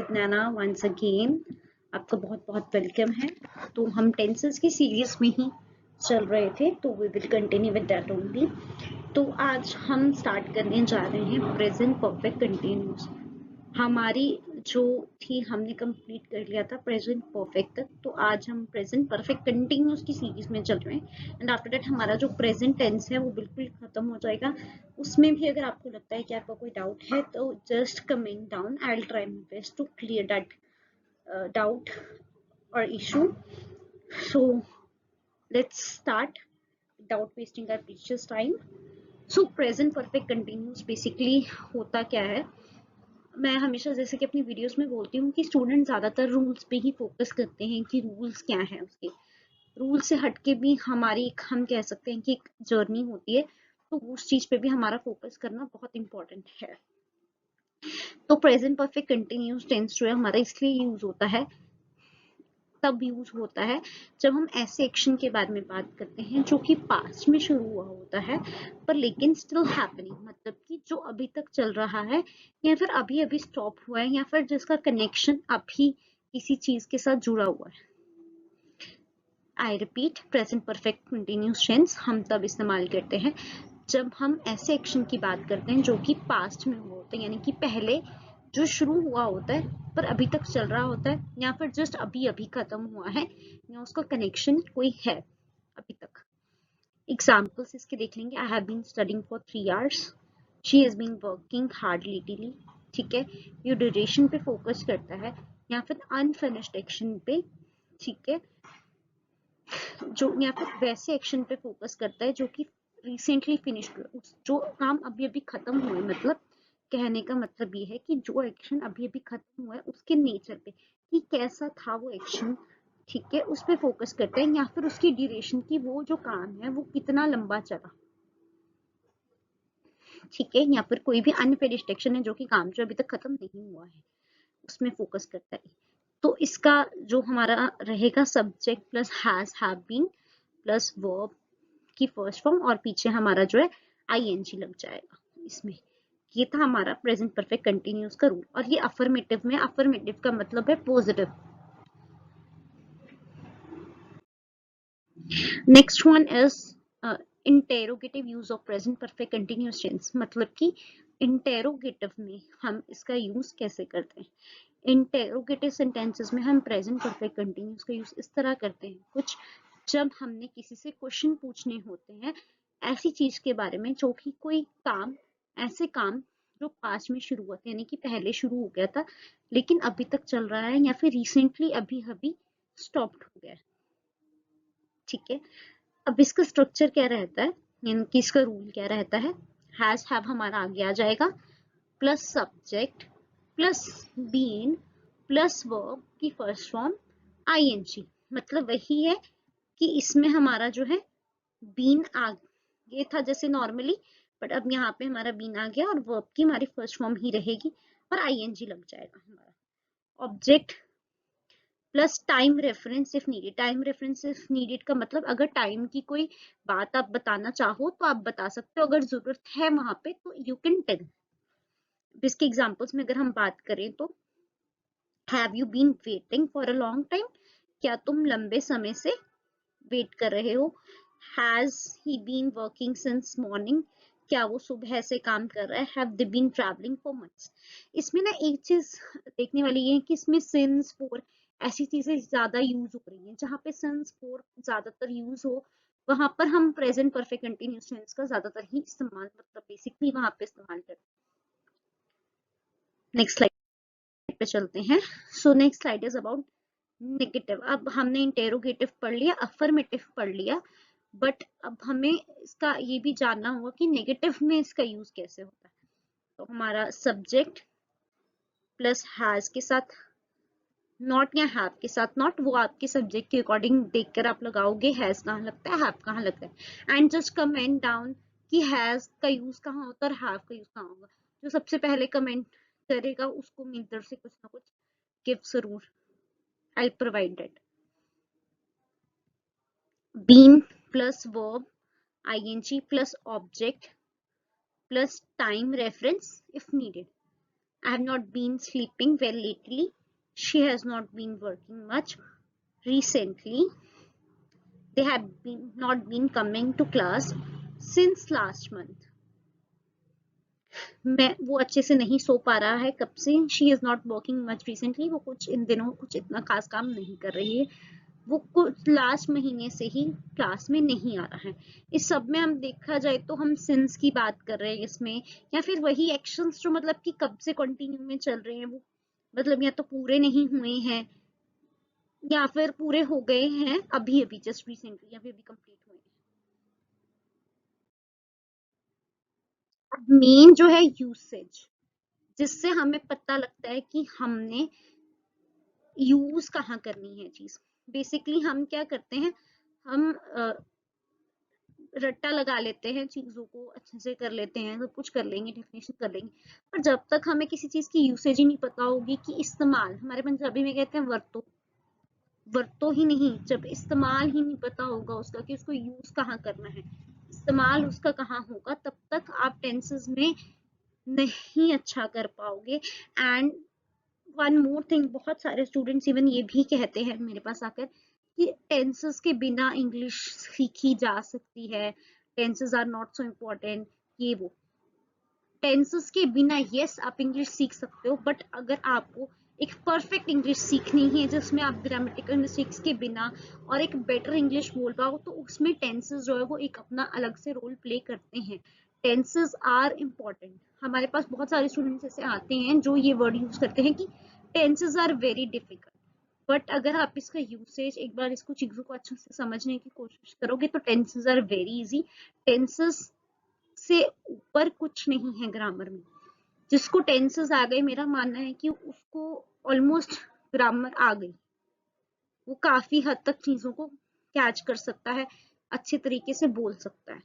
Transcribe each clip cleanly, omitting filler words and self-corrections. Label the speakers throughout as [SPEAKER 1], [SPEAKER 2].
[SPEAKER 1] With Naina once again. आपका बहुत बहुत वेलकम है। तो हम टेंसेस की सीरीज में ही चल रहे थे, तो we will continue with that only. तो आज हम स्टार्ट करने जा रहे हैं प्रेजेंट परफेक्ट कंटिन्यूस। हमारी जो थी हमने कंप्लीट कर लिया था प्रेजेंट परफेक्ट तक, तो आज हम प्रेजेंट परफेक्ट कंटिन्यूस की सीरीज में चल रहे हैं। एंड आफ्टर दैट हमारा जो प्रेजेंट टेंस है वो बिल्कुल खत्म हो जाएगा। उसमें भी अगर आपको लगता है कि आपका कोई डाउट है तो just comment down, I will try my best to clear that doubt और issue. So let's start without wasting our precious time. So present perfect continuous basically होता क्या है, मैं हमेशा जैसे कि अपनी वीडियोस में बोलती हूँ कि स्टूडेंट ज़्यादातर रूल्स पे ही फोकस करते हैं कि रूल्स क्या है। उसके रूल से हटके भी हमारी एक, हम कह सकते हैं कि एक जर्नी होती है, तो उस चीज पे भी हमारा फोकस करना बहुत इंपॉर्टेंट है। तो प्रेजेंट परफेक्ट कंटिन्यूस टेंस जो है हमारा इसलिए यूज होता है, तब यूज होता है जब हम ऐसे एक्शन के बारे में बात करते हैं जो कि पास्ट में शुरू हुआ होता है पर लेकिन स्टिल हैपनिंग, मतलब कि जो अभी तक चल रहा है या फिर अभी अभी स्टॉप हुआ है या फिर जिसका कनेक्शन अभी किसी चीज के साथ जुड़ा हुआ है। I repeat, present perfect continuous tense हम तब इस्तेमाल करते हैं जब हम ऐसे एक्शन की बात करते हैं जो कि पास्ट में हुआ होता है, यानी कि पहले जो शुरू हुआ होता है पर अभी तक चल रहा होता है, या फिर जस्ट अभी अभी खत्म हुआ है या उसका कनेक्शन कोई है अभी तक। एग्जाम्पल्स इसके देख लेंगे। I have been studying for 3 hours, she has been working hard lately. ठीक है, ये ड्यूरेशन पे फोकस करता है या फिर अनफिनिश्ड एक्शन पे। ठीक है, जो या फिर वैसे एक्शन पे फोकस करता है जो कि रिसेंटली फिनिश्ड हुआ, जो काम अभी अभी खत्म हुआ है। मतलब कहने का मतलब ये है कि जो एक्शन अभी अभी खत्म हुआ है उसके नेचर पे कि कैसा था वो एक्शन। ठीक है, उस पे फोकस करते हैं या फिर उसकी ड्यूरेशन की, वो जो काम है वो कितना लंबा चला। ठीक है, या फिर कोई भी अनफिनिश्ड एक्शन है जो कि काम जो अभी तक खत्म नहीं हुआ है उसमें फोकस करता है। तो इसका जो हमारा रहेगा subject plus has have been plus verb की फर्स्ट फॉर्म और पीछे हमारा जो है आईएनजी लग जाएगा इसमें। ये था हमारा प्रेजेंट परफेक्ट कंटिन्यूस का रूल। और ये अफर्मेटिव में, अफर्मेटिव का मतलब है positive. Next one is interrogative use of present perfect continuous tense, मतलब कि इंटेरोगेटिव में हम इसका यूज कैसे करते हैं। इंटेरोगेटिव सेंटेंसेस में हम प्रेजेंट परफेक्ट कंटिन्यूस का यूज इस तरह करते हैं कुछ, जब हमने किसी से क्वेश्चन पूछने होते हैं ऐसी चीज के बारे में जो कि कोई काम, ऐसे काम जो पास्ट में शुरू हुआ था, यानी कि पहले शुरू हो गया था लेकिन अभी तक चल रहा है या फिर रिसेंटली अभी अभी स्टॉप्ड हो गया है। ठीक है, अब इसका स्ट्रक्चर क्या रहता है, यानी कि इसका रूल क्या रहता है। हैज हैव हमारा आगे आ जाएगा plus subject plus been plus verb की फर्स्ट फॉर्म आईएनजी। मतलब वही है कि इसमें हमारा जो है बीन आगे था जैसे नॉर्मली, बट अब यहाँ पे हमारा बीन आ गया और वर्ब की हमारी फर्स्ट फॉर्म ही रहेगी और आईएनजी लग जाएगा हमारा। Object plus time reference if needed. Time reference if needed का मतलब अगर टाइम की कोई बात आप बताना चाहो तो आप बता सकते हो, अगर जरूरत है वहां पे तो यू कैन टेल। इसके एग्जांपल्स में अगर हम बात करें तो have you been waiting for a long time, क्या तुम लंबे समय से वेट कर रहे हो। Has he been working since morning, क्या वो सुबह से काम कर रहा है। Have they been travelling for months. इसमें ना एक चीज देखने वाली ये है कि इसमें सिंस फॉर ऐसी चीजें ज्यादा यूज हो रही हैं, जहाँ पे सिंस फॉर ज्यादातर यूज हो वहां पर हम प्रेजेंट परफेक्ट कंटिन्यूअस टेंस का ज्यादातर ही इस्तेमाल, मतलब बेसिकली वहां पे इस्तेमाल करते हैं। नेक्स्ट स्लाइड पे चलते हैं। So next slide is about negative. अब हमने इंटेरोगेटिव पढ़ लिया, अफर्मेटिव पढ़ लिया, बट अब हमें इसका ये भी जानना होगा कि नेगेटिव में इसका यूज कैसे होता है। तो हमारा सब्जेक्ट प्लस हैज के साथ नॉट या हैव के साथ नॉट, वो आपके सब्जेक्ट के अकॉर्डिंग देखकर आप लगाओगे हैज कहाँ लगता है, हैव कहाँ लगता है। एंड जस्ट कमेंट डाउन कि हैज का यूज कहाँ होता है और हैव का यूज कहाँ होगा। जो सबसे पहले कमेंट करेगा उसको मेरी तरफ से कुछ ना कुछ गिफ्ट जरूर I provide that. Been plus verb ing plus object plus time reference if needed। I have not been sleeping well lately. She has not been working much recently. They have not been coming to class since last month. वो अच्छे से नहीं सो पा रहा है कब से. She is not working much recently. वो कुछ इन दिनों कुछ इतना खास काम नहीं कर रही है. वो कुछ लास्ट महीने से ही क्लास में नहीं आ रहा है. इस सब में हम देखा जाए तो हम सिंस की बात कर रहे हैं इसमें, या फिर वही एक्शंस जो मतलब कि कब से कंटिन्यू में चल रहे हैं, वो मतलब या तो पूरे नहीं हुए हैं या फिर पूरे हो गए हैं अभी अभी जस्ट रिसेंटली या फिर अभी कंप्लीट हुए हैं. अब मेन जो है यूसेज, जिससे हमें पता लगता है कि हमने यूज कहाँ करनी है चीज. बेसिकली हम क्या करते हैं, हम रट्टा लगा लेते हैं, चीजों को अच्छे से कर लेते हैं, सब कुछ कर लेंगे, डेफिनेशन कर लेंगे, पर जब तक हमें किसी चीज की यूसेज ही नहीं पता होगी कि इस्तेमाल, हमारे पंजाबी में कहते हैं वरतो, वरतो ही नहीं, जब इस्तेमाल ही नहीं पता होगा उसका कि उसको यूज कहाँ करना है, इस्तेमाल उसका कहाँ होगा, तब तक आप टेंसेस में नहीं अच्छा कर पाओगे. एंड वन मोर थिंग, बहुत सारे स्टूडेंट्स इवन ये भी कहते हैं मेरे पास आकर कि टेंसेस के बिना इंग्लिश सीखी जा सकती है, tenses are not so important. ये वो टेंसेस के बिना यस आप इंग्लिश सीख सकते हो, बट अगर आपको एक परफेक्ट इंग्लिश सीखनी है जिसमें आप ग्रामेटिकल मिस्टेक्स के बिना और एक बेटर इंग्लिश बोल पाओ, तो उसमें टेंसेस जो है वो एक अपना अलग से रोल प्ले करते हैं. Tenses are important. हमारे पास बहुत सारे स्टूडेंट्स ऐसे आते हैं जो ये वर्ड यूज करते हैं कि tenses are very difficult, but अगर आप इसका यूसेज एक बार इसको चीजों को अच्छे से समझने की कोशिश करोगे तो tenses are very easy. Tenses से ऊपर कुछ नहीं है ग्रामर में. जिसको टेंसेस आ गए, मेरा मानना है कि उसको ऑलमोस्ट ग्रामर आ गई. वो काफी हद तक चीजों को कैच कर सकता है, अच्छे तरीके से बोल सकता है.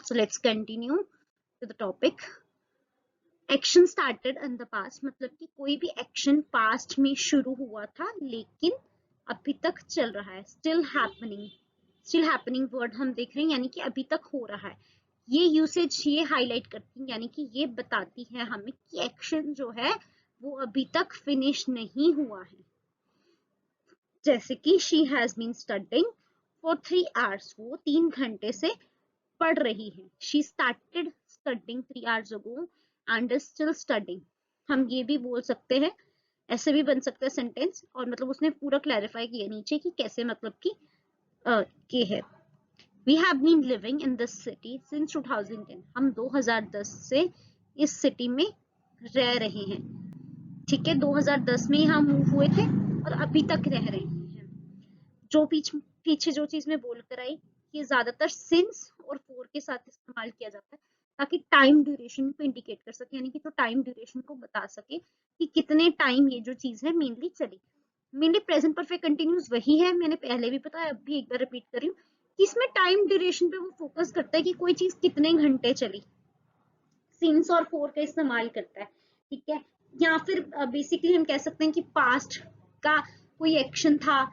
[SPEAKER 1] So let's continue to the topic. Action started in the past, मतलब कि कोई भी एक्शन पास्ट में शुरू हुआ था लेकिन अभी तक चल रहा है. Still happening, still happening word हम देख रहे हैं, यानी कि अभी तक हो रहा है. ये यूसेज ये हाईलाइट करती है, यानी कि ये बताती है हमें कि एक्शन जो है वो अभी तक फिनिश नहीं हुआ है. जैसे कि she has been studying for 3 hours, वो 3 घंटे से पढ़ रही है. She started studying 3 hours ago and is still studying. हम ये भी बोल सकते हैं, ऐसे भी बन सकता है सेंटेंस, और मतलब उसने पूरा क्लैरिफाई किया नीचे कि कैसे, मतलब कि के है. We have been living in this city since 2010. हम 2010 से इस सिटी में रह रहे हैं. ठीक है, 2010 में यहाँ मूव हुए थे और अभी तक रह रहे हैं. जो पीछे जो चीज मैं बोल कर आई, ये ज्यादातर सिंस और फॉर के साथ इस्तेमाल किया जाता है ताकि टाइम ड्यूरेशन को इंडिकेट कर सके, यानी कि तो टाइम ड्यूरेशन को बता सके कि कितने टाइम ये जो चीज है मेनली चली. मेनली प्रेजेंट परफेक्ट कंटिन्यूस वही है, मैंने पहले भी बताया, अब भी एक बार रिपीट कर रही हूँ कि इसमें टाइम ड्यूरेशन पे वो फोकस करता है कि कोई चीज कितने घंटे चली. सिंस और फोर का इस्तेमाल करता है. ठीक है, या फिर बेसिकली हम कह सकते हैं कि पास्ट का कोई एक्शन था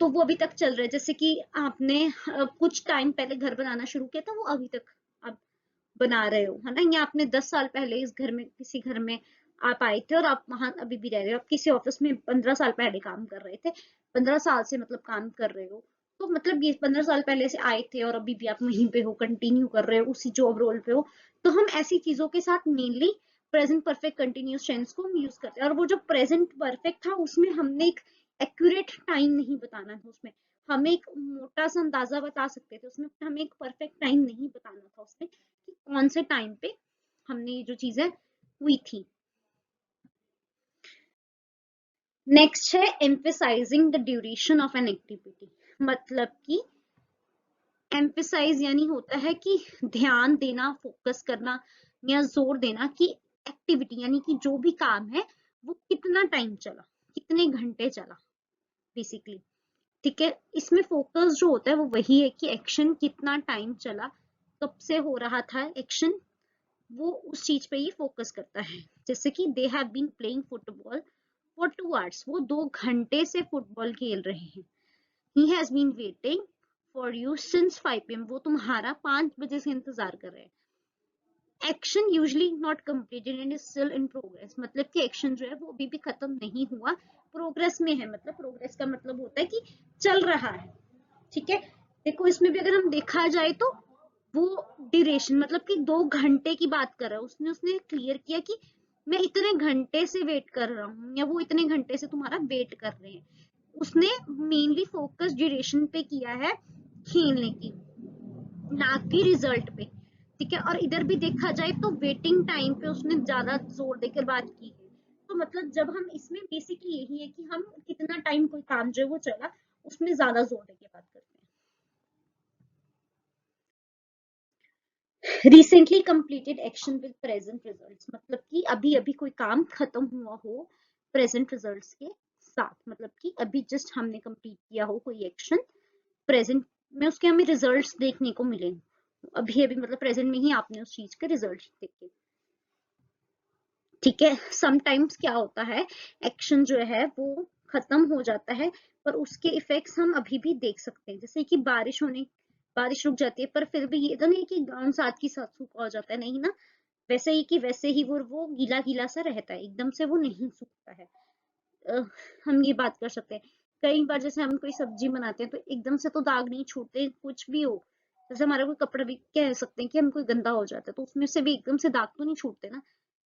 [SPEAKER 1] तो वो अभी तक चल रहा है. जैसे कि आपने कुछ टाइम पहले घर बनाना शुरू किया था, वो अभी तक आप बना रहे हो, है ना. या आपने 10 साल पहले इस घर में, किसी घर में आप आए थे और आप वहां अभी भी रह रहे हो. आप किसी ऑफिस में 15 साल पहले काम कर रहे थे, 15 साल से मतलब काम कर रहे हो, तो मतलब ये 15 साल पहले से आए थे और अभी भी आप वहीं पे हो, कंटिन्यू कर रहे हो, उसी जॉब रोल पे हो. तो हम ऐसी चीजों के साथ mainly present perfect continuous tense को हम यूज करते हैं. और वो जो प्रेजेंट परफेक्ट था उसमें हमने एक एक्यूरेट टाइम नहीं बताना था, उसमें हमें एक मोटा सा अंदाजा बता सकते थे, उसमें हमें एक परफेक्ट टाइम नहीं बताना था उसमें कि कौन से टाइम पे हमने ये जो चीजें हुई थी. नेक्स्ट है emphasizing the duration of an activity. मतलब कि एम्फेसाइज यानी होता है कि ध्यान देना, फोकस करना या जोर देना कि एक्टिविटी यानी कि जो भी काम है वो कितना टाइम चला, कितने घंटे चला बेसिकली. ठीक है, इसमें फोकस जो होता है वो वही है कि एक्शन कितना टाइम चला, कब से हो रहा था एक्शन, वो उस चीज पे ही फोकस करता है. जैसे कि they have been playing football for 2 hours, वो 2 घंटे से फुटबॉल खेल रहे हैं. He has been waiting for you since 5 PM, वो तुम्हारा 5 बजे से इंतजार कर रहे हैं. Action usually not completed and is still in progress, मतलब कि एक्शन जो है वो अभी भी खत्म नहीं हुआ, प्रोग्रेस में है। मतलब प्रोग्रेस का मतलब होता है कि चल रहा है, ठीक है। देखो इसमें भी अगर हम देखा जाए तो वो ड्यूरेशन मतलब कि 2 घंटे की बात कर रहा है, उसने उसने क्लियर किया कि मैं इतने घंटे से वेट कर रहा हूँ, या वो इतने घंटे से तुम्हारा वेट कर रहे हैं। उसने मेनली फोकस ड्यूरेशन पे किया है खेलने की, ना कि रिजल्ट पे, ठीक है। और इधर भी देखा जाए तो वेटिंग टाइम पे उसने ज्यादा जोर देकर बात की है। तो मतलब जब हम इसमें बेसिकली यही है कि हम कितना टाइम कोई काम जो है वो चला, उसमें ज्यादा जोर देकर बात करते हैं। Recently completed action with present results, मतलब कि अभी अभी कोई काम खत्म हुआ हो प्रेजेंट रिजल्ट्स के साथ, मतलब कि अभी जस्ट हमने कंप्लीट किया हो कोई एक्शन, प्रेजेंट में उसके हमें रिजल्ट्स देखने को मिले, अभी अभी मतलब प्रेजेंट में ही आपने उस चीज के रिजल्ट देखे, ठीक है। समटाइम्स क्या होता है, एक्शन जो है वो खत्म हो जाता है पर उसके इफेक्ट्स हम अभी भी देख सकते हैं, जैसे कि बारिश रुक जाती है पर फिर भी ये तो नहीं कि ग्राउंड साथ की साथ सूखा हो जाता है, नहीं ना। वैसे ही कि वैसे ही वो गीला गीला सा रहता है, एकदम से वो नहीं सूखता है। अ, हम ये बात कर सकते हैं। कई बार जैसे हम कोई सब्जी बनाते हैं तो एकदम से तो दाग नहीं छूटते, कुछ भी हो, जैसे हमारा कोई कपड़ा भी कह सकते हैं कि हम कोई गंदा हो जाता है तो उसमें से भी एकदम से दाग तो नहीं छूटते ना,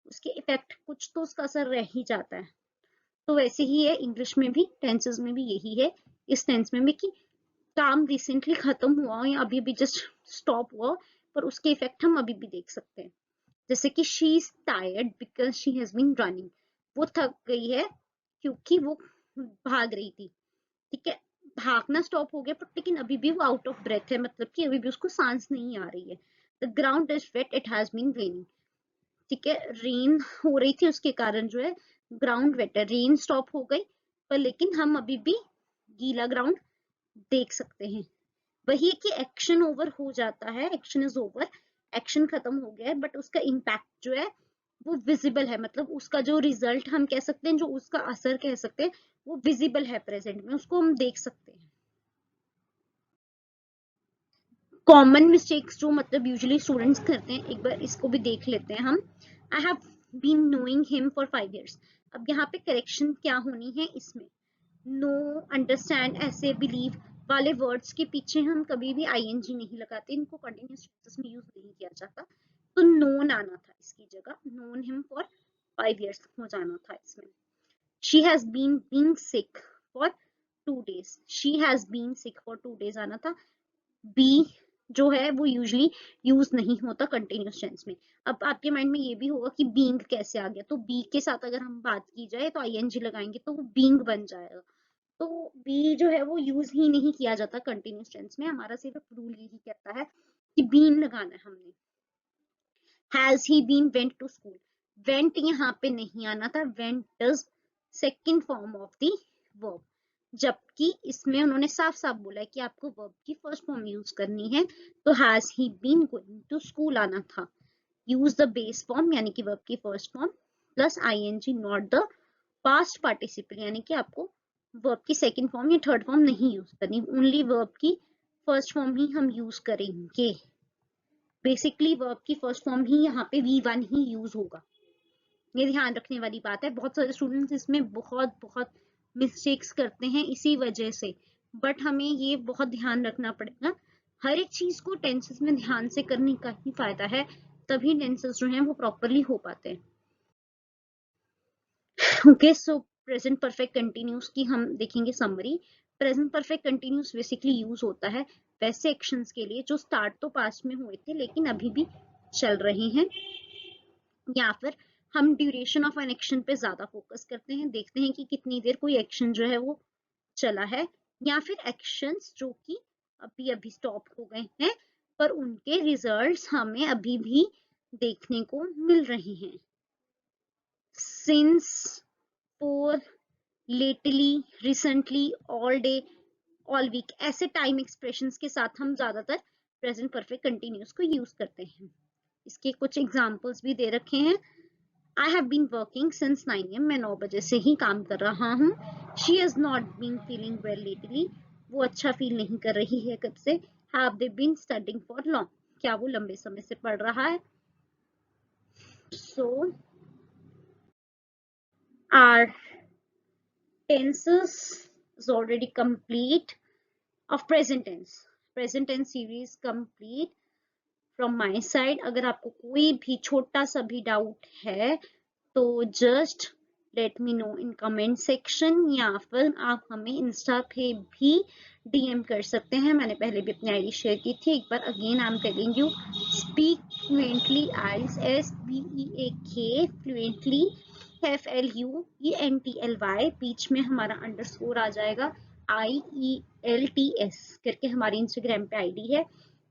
[SPEAKER 1] उसके इफेक्ट कुछ तो उसका असर रह ही जाता है। तो वैसे ही है इंग्लिश में भी, टेंसेस में भी यही है, इस टेंस में भी कि काम रिसेंटली खत्म हुआ या अभी अभी जस्ट स्टॉप हुआ पर उसके इफेक्ट हम अभी भी देख सकते हैं। जैसे कि she is tired because she has been running, वो थक गई है क्योंकि वो भाग रही थी, ठीक है। भागना स्टॉप हो गया पर लेकिन अभी भी वो आउट ऑफ ब्रेथ है, मतलब कि अभी भी उसको सांस नहीं आ रही है। The ground is wet, it has been raining, ठीक है। रेन हो रही थी उसके कारण जो है ग्राउंड वेट है, रेन स्टॉप हो गई पर लेकिन हम अभी भी गीला ग्राउंड देख सकते हैं। वही कि एक्शन ओवर हो जाता है, एक्शन इज ओवर, एक्शन खत्म हो गया है बट उसका इम्पैक्ट जो है वो विजिबल है, मतलब उसका जो रिजल्ट हम कह सकते हैं, जो उसका असर कह सकते हैं, वो विजिबल है प्रेजेंट में, उसको हम देख सकते हैं। कॉमन मिस्टेक्स जो मतलब यूजुअली स्टूडेंट्स करते हैं, एक बार इसको भी देख लेते हैं हम। I have been knowing him for 5 years, अब यहाँ पे करेक्शन क्या होनी है इसमें, नो, अंडरस्टैंड, ऐसे, बिलीव वाले वर्ड्स के पीछे हम कभी भी आईएनजी नहीं लगाते, इनको कंटिन्यूस टेंसेस में यूज नहीं किया जाता। तो नोन आना था इसकी जगह, नोन हिम फॉर 5 years हो जाना था इसमें। She has been sick for 2 days, she has been sick for 2 days आना था। बी जो है वो यूजली यूज नहीं होता कंटिन्यूस टेंस में। अब आपके माइंड में ये भी होगा कि बीइंग कैसे आ गया, तो बी के साथ अगर हम बात की जाए तो आईएनजी लगाएंगे तो वो बीइंग बन जाएगा। तो बी जो है वो यूज ही नहीं किया जाता कंटिन्यूस टेंस में, हमारा सिर्फ रूल यही कहता है कि बीन लगाना है हमने। Has he been went to school, went यहाँ पे नहीं आना था, went is second form of the verb, जबकि इसमें उन्होंने साफ साफ बोला है कि आपको वर्ब की फर्स्ट फॉर्म यूज करनी है, तो has he been going to school आना था। यूज द बेस फॉर्म यानी कि वर्ब की first form plus ING, not the past participle, यानी कि आपको वर्ब की सेकंड फॉर्म या थर्ड फॉर्म नहीं यूज करनी, ओनली वर्ब की फर्स्ट फॉर्म ही हम यूज करेंगे। बेसिकली वर्ब की फर्स्ट फॉर्म ही यहाँ पे V1 ही यूज होगा, ये ध्यान रखने वाली बात है। बहुत सारे स्टूडेंट्स इसमें बहुत बहुत मिस्टेक्स करते हैं इसी वजह से, बट हमें ये बहुत ध्यान रखना पड़ेगा, हर एक चीज को टेंसेस में ध्यान से करने का ही फायदा है, तभी टेंसेस जो हैं वो प्रॉपरली हो पाते हैं। ओके, सो प्रेजेंट परफेक्ट कंटिन्यूस की हम देखेंगे summary. Present perfect continuous basically use होता है वैसे एक्शंस के लिए जो स्टार्ट तो पास्ट में हुए थे लेकिन अभी भी चल रहे हैं, या फिर हम ड्यूरेशन ऑफ एन एक्शन पे ज्यादा फोकस करते हैं, देखते हैं कि कितनी देर कोई एक्शन जो है वो चला है, या फिर एक्शंस जो कि अभी अभी स्टॉप हो गए हैं पर उनके रिजल्ट्स हमें अभी भी देखने को मिल रहे हैं। Since, for, lately, recently, all day, all week, ऐसे टाइम एक्सप्रेशंस के साथ हम ज्यादातर प्रेजेंट परफेक्ट कंटिन्यूस को यूज करते हैं। इसके कुछ एग्जांपल्स भी दे रखे हैं। I have been working since 9 AM, मैं 9 बजे से ही काम कर रहा हूँ। She has not been feeling well lately, वो अच्छा फील नहीं कर रही है कब से। Have they been studying for long, क्या वो लंबे समय से पढ़ रहा है। So our tenses is already complete of present tense. Present tense series complete from my side. अगर आपको कोई भी छोटा सा भी डाउट है तो just let me know in comment section, या फिर आप हमें इंस्टा पे भी डीएम कर सकते हैं. मैंने पहले भी अपनी आईडी शेयर की थी. एक बार again I am telling you, speak fluently, SPEAK fluently, FLUENTLY, बीच में हमारा अंडरस्कोर आ जाएगा, IELTS करके हमारी इंस्टाग्राम पे आईडी है.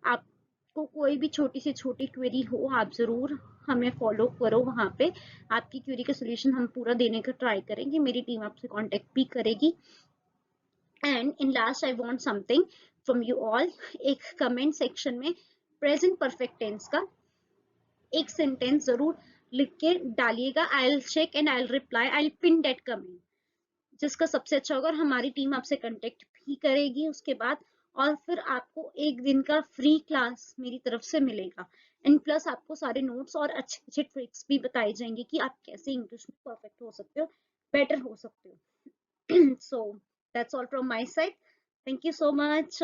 [SPEAKER 1] आपको कोई भी छोटी से छोटी क्वेरी हो आप जरूर हमें फॉलो करो. वहां पे आपकी क्वेरी का सोल्यूशन हम पूरा देने का ट्राई करेंगे. मेरी टीम आपसे कांटेक्ट भी करेगी. And in last I want something from you all. एक कमेंट सेक्शन में प्रेजेंट परफेक्ट टेंस का एक सेंटेंस जरूर लिख के डालिएगा. I will check and I will reply, I will pin that comment. जिसका सबसे अच्छा होगा, और हमारी टीम आपसे कांटेक्ट भी करेगी उसके बाद. और फिर आपको एक दिन का फ्री क्लास मेरी तरफ से मिलेगा. एंड प्लस आपको सारे नोट्स और अच्छे अच्छे ट्रिक्स भी बताए जाएंगे कि आप कैसे इंग्लिश में परफेक्ट हो सकते हो, बेटर हो सकते हो. So that's all from my side. Thank you so much.